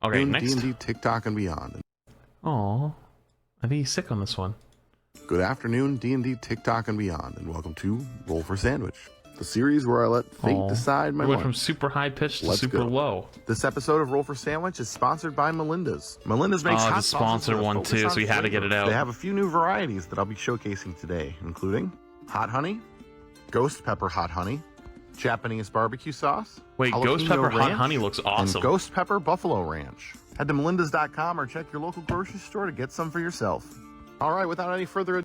Okay, next. D&D, TikTok, and beyond. Oh, I think he's sick on this one. Good afternoon, D&D, TikTok, and beyond, and welcome to Roll for Sandwich, the series where I let fate decide my We went lunch. from super high pitch to Let's super go. low. This episode of Roll for Sandwich is sponsored by Melinda's. Melinda's makes hot the sponsor sauces with a one focus too, on so we had to get it flavor. out. They have a few new varieties that I'll be showcasing today, including hot honey, ghost pepper hot honey, Japanese barbecue sauce, Wait, ghost jalapeno pepper hot ranch, honey looks awesome. and ghost pepper buffalo ranch. Head to melindas.com or check your local grocery store to get some for yourself. All right, without any further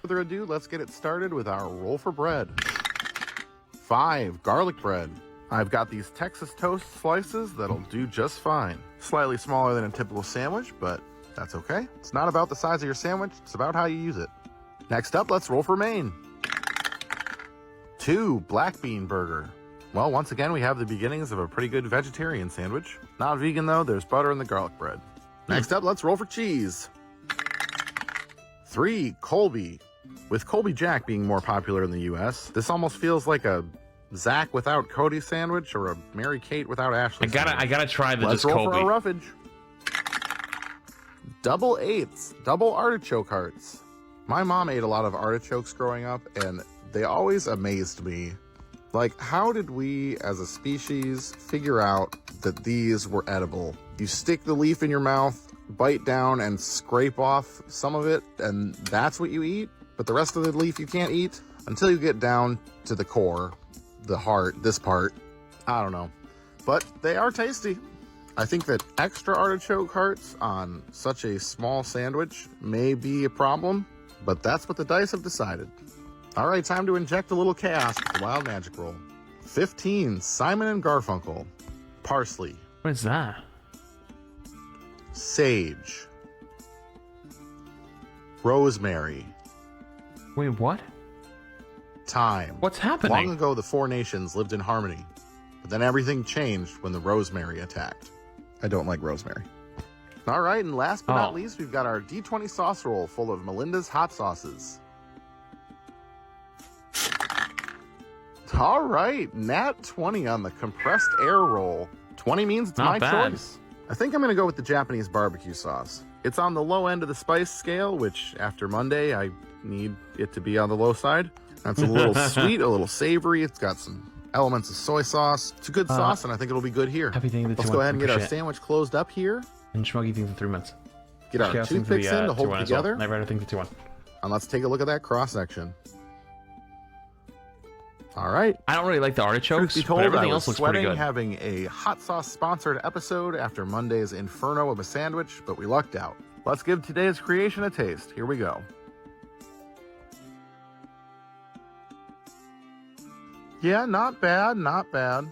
ado, let's get it started with our roll for bread. 5 garlic bread. I've got these Texas toast slices that'll do just fine. Slightly smaller than a typical sandwich, but that's okay. It's not about the size of your sandwich, it's about how you use it. Next up, let's roll for main. 2 black bean burger. Well, once again, we have the beginnings of a pretty good vegetarian sandwich. Not vegan though, there's butter in the garlic bread. Next up, let's roll for cheese. 3 Colby. With Colby Jack being more popular in the US, this almost feels like a Zach without Cody sandwich or a Mary Kate without Ashley sandwich. I gotta try the Let's just roll Colby. for our roughage. Double eights, double artichoke hearts. My mom ate a lot of artichokes growing up, and they always amazed me. Like, how did we as a species figure out that these were edible? You stick the leaf in your mouth, bite down, and scrape off some of it, and that's what you eat? But the rest of the leaf you can't eat until you get down to the core, the heart, this part. I don't know. But they are tasty. I think that extra artichoke hearts on such a small sandwich may be a problem, but that's what the dice have decided. All right, time to inject a little chaos with the wild magic roll. 15 Simon and Garfunkel. Parsley. What is that? Sage. Rosemary. Wait, what? Thyme. What's happening? Long ago, the 4 nations lived in harmony, but then everything changed when the rosemary attacked. I don't like rosemary. All right, and last but not least, we've got our D20 sauce roll full of Melinda's hot sauces. All right, nat 20 on the compressed air roll. 20 means it's my choice. I think I'm going to go with the Japanese barbecue sauce. It's on the low end of the spice scale, which after Monday, I need it to be on the low side. That's a little sweet, a little savory. It's got some elements of soy sauce. It's a good sauce, and I think it'll be good here. Let's go ahead and get our sandwich closed up here. And Schmuggy things in 3 minutes. Get our toothpicks in to hold it together. Never had think the 2-1. And let's take a look at that cross section. All right. I don't really like the artichokes, Truth be told, but everything I else was looks pretty sweating good. having a hot sauce sponsored episode after Monday's inferno of a sandwich, but we lucked out. Let's give today's creation a taste. Here we go. Yeah, not bad, not bad.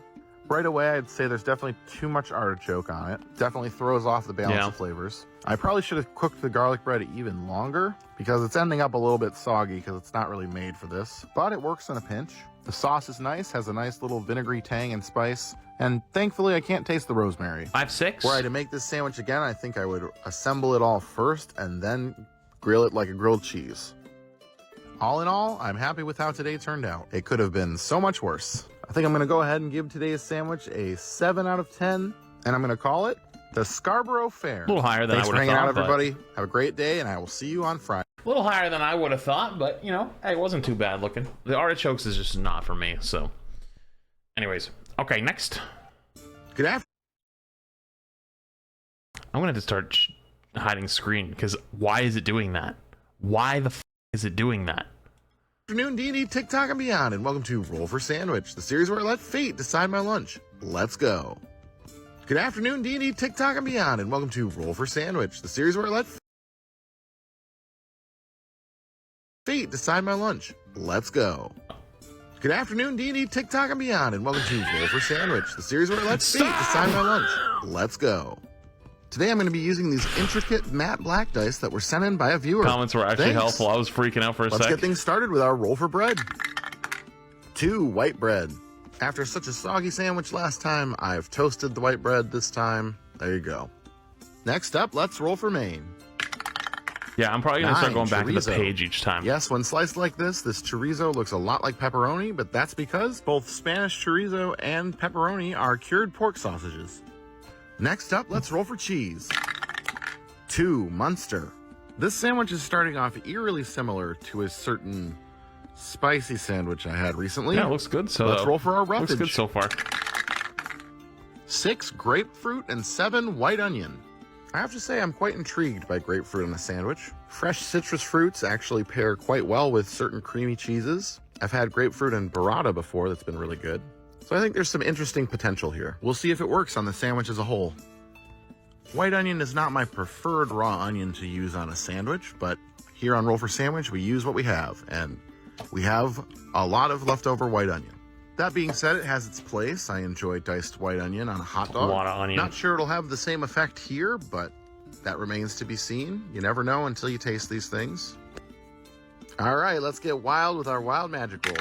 Right away, I'd say there's definitely too much artichoke on it. Definitely throws off the balance of flavors. I probably should have cooked the garlic bread even longer because it's ending up a little bit soggy because it's not really made for this, but it works in a pinch. The sauce is nice, has a nice little vinegary tang and spice, and thankfully I can't taste the rosemary. 5-6? Were I to make this sandwich again, I think I would assemble it all first and then grill it like a grilled cheese. All in all, I'm happy with how today turned out. It could have been so much worse. I think I'm going to go ahead and give today's sandwich a 7 out of 10, and I'm going to call it the Scarboro Fare. A little higher than I would have thought. Thanks for hanging out, everybody. Have a great day, and I will see you on Friday. A little higher than I would have thought, but, you know, hey, it wasn't too bad looking. The artichokes is just not for me, so. Anyways, okay, next. Good afternoon. I'm going to have to start hiding screen, because why is it doing that? Why the is it doing that? Good afternoon, D&D, TikTok, and beyond, and welcome to Roll for Sandwich, the series where I let fate decide my lunch. Let's go. Good afternoon, D&D, TikTok, and beyond, and welcome to Roll for Sandwich, the series where I let fate decide my lunch. Let's go. Good afternoon, D&D, TikTok, and beyond, and welcome to Roll for Sandwich, the series where I let fate decide my lunch. Let's go. Today I'm going to be using these intricate matte black dice that were sent in by a viewer. Comments were actually helpful. I was freaking out for a sec. Let's get things started with our roll for bread. 2 white bread. After such a soggy sandwich last time, I've toasted the white bread this time. There you go. Next up, let's roll for main. Yeah, I'm probably going to start 9, going back to the chorizo. page each time. Yes, when sliced like this chorizo looks a lot like pepperoni, but that's because both Spanish chorizo and pepperoni are cured pork sausages. Next up, let's roll for cheese. 2, Munster. This sandwich is starting off eerily similar to a certain spicy sandwich I had recently. Yeah, it looks good. So let's roll for our roughage. Looks good so far. 6, grapefruit, and 7, white onion. I have to say I'm quite intrigued by grapefruit on a sandwich. Fresh citrus fruits actually pair quite well with certain creamy cheeses. I've had grapefruit and burrata before that's been really good. So I think there's some interesting potential here. We'll see if it works on the sandwich as a whole. White onion is not my preferred raw onion to use on a sandwich, but here on Roll for Sandwich, we use what we have, and we have a lot of leftover white onion. That being said, it has its place. I enjoy diced white onion on a hot dog. A lot of onion. Not sure it'll have the same effect here, but that remains to be seen. You never know until you taste these things. All right, let's get wild with our wild magic roll.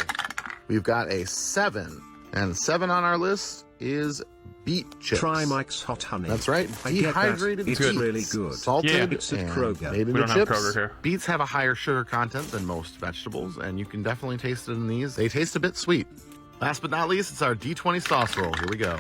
We've got a 7, and 7 on our list is beet chips. Try Mike's hot honey. That's right, dehydrated beets. It's really good. Salted It's at and Kroger. made into We don't have chips. Kroger here. Beets have a higher sugar content than most vegetables, and you can definitely taste it in these. They taste a bit sweet. Last but not least, it's our D20 sauce roll. Here we go.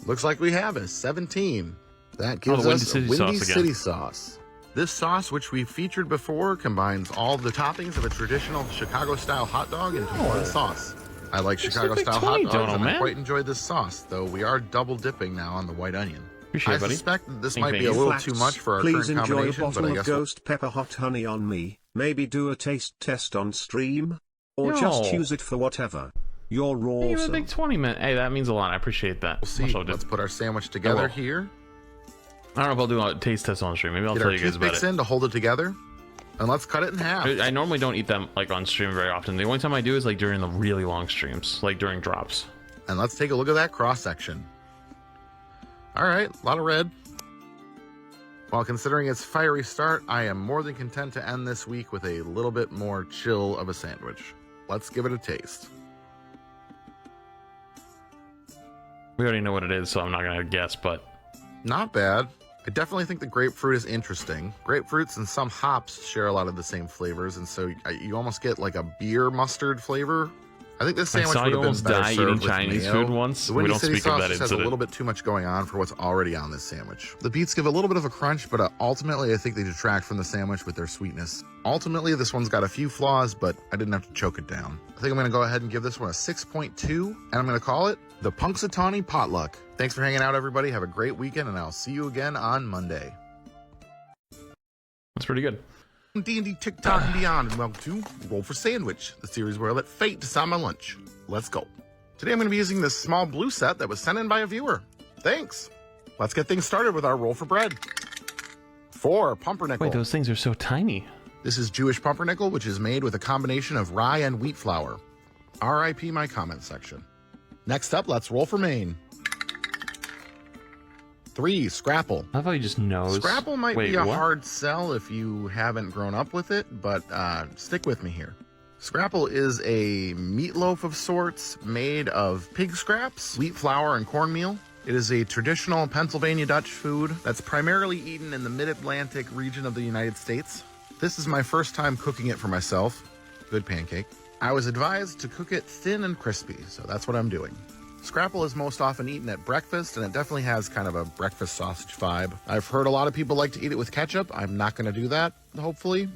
Looks like we have a 17. That gives us Windy City sauce. This sauce, which we've featured before, combines all the toppings of a traditional Chicago-style hot dog into one sauce. I like Chicago-style hot dogs, and I quite enjoy this sauce, though we are double dipping now on the white onion. Appreciate it, buddy. I suspect that this might be a little too much for our current combination, Please enjoy a but I bottle guess of ghost pepper hot honey on me. Maybe do a taste test on stream, or No. just use it for whatever. You're Hey, you have a awesome. big 20 minute. Hey, that means a lot. I appreciate that. we'll see. Let's put our sandwich together here. I don't know if I'll do a taste test on stream. Maybe I'll Get tell our you guys about toothpicks it. in to hold it together, and let's cut it in half. I normally don't eat them like on stream very often. The only time I do is like during the really long streams, like during drops. And let's take a look at that cross section. All right, a lot of red. While considering its fiery start, I am more than content to end this week with a little bit more chill of a sandwich. Let's give it a taste. We already know what it is, so I'm not gonna guess, but Not bad. I definitely think the grapefruit is interesting. Grapefruits and some hops share a lot of the same flavors, and so you almost get like a beer mustard flavor. I think this I sandwich saw would you have been almost better die served eating with Chinese mayo. food once. The We Windy don't City speak of sauce that just has a incident. little bit too much going on for what's already on this sandwich. The beets give a little bit of a crunch, but ultimately I think they detract from the sandwich with their sweetness. Ultimately, this one's got a few flaws, but I didn't have to choke it down. I think I'm going to go ahead and give this one a 6.2, and I'm going to call it the Punxsutawney Potluck. Thanks for hanging out, everybody. Have a great weekend, and I'll see you again on Monday. that's pretty good. D&D, TikTok, and beyond, and welcome to Roll for Sandwich, the series where I let fate decide my lunch. Let's go. Today I'm going to be using this small blue set that was sent in by a viewer. Thanks. Let's get things started with our roll for bread. 4, pumpernickel. Wait, those things are so tiny. This is Jewish pumpernickel, which is made with a combination of rye and wheat flour. RIP my comment section. Next up, let's roll for Maine. 3, Scrapple. I thought you just knows. Scrapple might Wait, be a what? hard sell if you haven't grown up with it, but stick with me here. Scrapple is a meatloaf of sorts made of pig scraps, wheat flour, and cornmeal. It is a traditional Pennsylvania Dutch food that's primarily eaten in the mid-Atlantic region of the United States. This is my first time cooking it for myself. Good pancake. I was advised to cook it thin and crispy, so that's what I'm doing. Scrapple is most often eaten at breakfast, and it definitely has kind of a breakfast sausage vibe. I've heard a lot of people like to eat it with ketchup. I'm not going to do that, hopefully.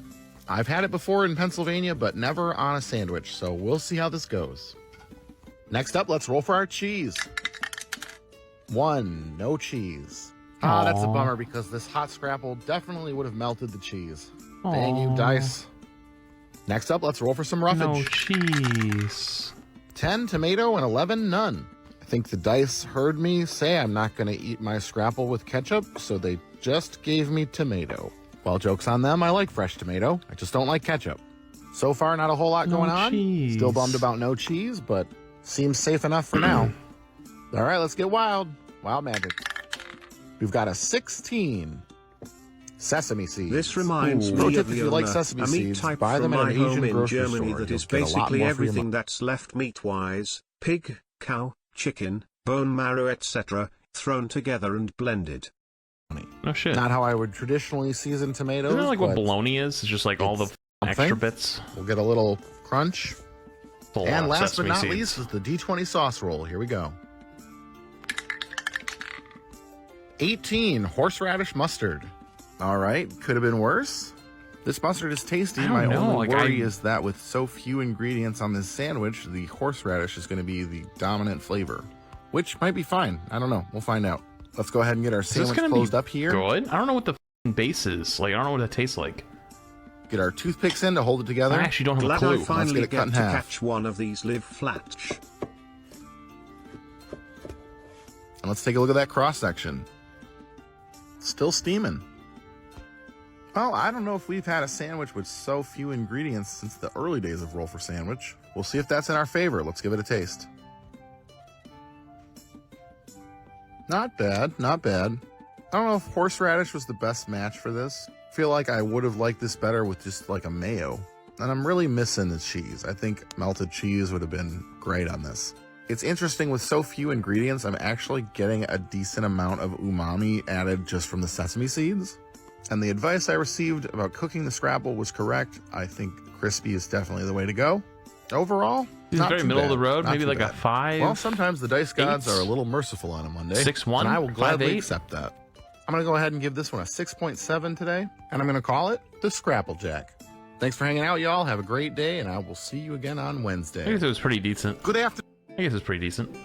I've had it before in Pennsylvania, but never on a sandwich, so we'll see how this goes. Next up, let's roll for our cheese. 1, no cheese. Ah, that's a Aw. bummer because this hot Scrapple definitely would have melted the cheese. Dang you, Aw. dice. Next up, let's roll for some roughage. No cheese. 10 tomato and 11 none. I think the dice heard me say I'm not going to eat my Scrapple with ketchup, so they just gave me tomato. Well, joke's on them, I like fresh tomato. I just don't like ketchup. So far, not a whole lot No going on. cheese. Still bummed about no cheese, but seems safe enough for now. All right, let's get wild. Wild magic. We've got a 16. Sesame seeds. This reminds Pro me tip, of if you like Leona, sesame a meat seeds, type buy from them at my an home Asian in grocery Germany store. that You'll is get a lot basically more for your everything money. that's left meat-wise, pig, cow, chicken, bone marrow etc., thrown together and blended. No shit. Not how I would traditionally season tomatoes. Isn't that like what but bologna is? It's just like all the extra something. bits. We'll get a little crunch. It's a lot And of last but sesame not seeds. least is the D20 sauce roll. Here we go. 18 horseradish mustard. All right, could have been worse. This mustard is tasty. I don't My know, only like, worry is that with so few ingredients on this sandwich, the horseradish is going to be the dominant flavor, which might be fine. I don't know. We'll find out. Let's go ahead and get our Is this sandwich gonna closed be up here. good? I don't know what the base is. Like, I don't know what it tastes like. Get our toothpicks in to hold it together. I actually don't have a Glad clue. I Let's finally get it cut get in to half. catch one of these live flat. And let's take a look at that cross section. Still steaming. Well, I don't know if we've had a sandwich with so few ingredients since the early days of Roll for Sandwich. We'll see if that's in our favor. Let's give it a taste. Not bad, not bad. I don't know if horseradish was the best match for this. I feel like I would have liked this better with just like a mayo. And I'm really missing the cheese. I think melted cheese would have been great on this. It's interesting, with so few ingredients, I'm actually getting a decent amount of umami added just from the sesame seeds. And the advice I received about cooking the Scrapple was correct. I think crispy is definitely the way to go. Overall, This is not very too middle of bad. the road, Not maybe too like bad. a 5. Well, sometimes the dice gods 8? are a little merciful on a Monday. 6-1, And I will gladly 5-8. accept that. I'm going to go ahead and give this one a 6.7 today. And I'm going to call it the Scrapple Jack. Thanks for hanging out, y'all. Have a great day, and I will see you again on Wednesday. I guess it was pretty decent. Good afternoon. I guess it's pretty decent.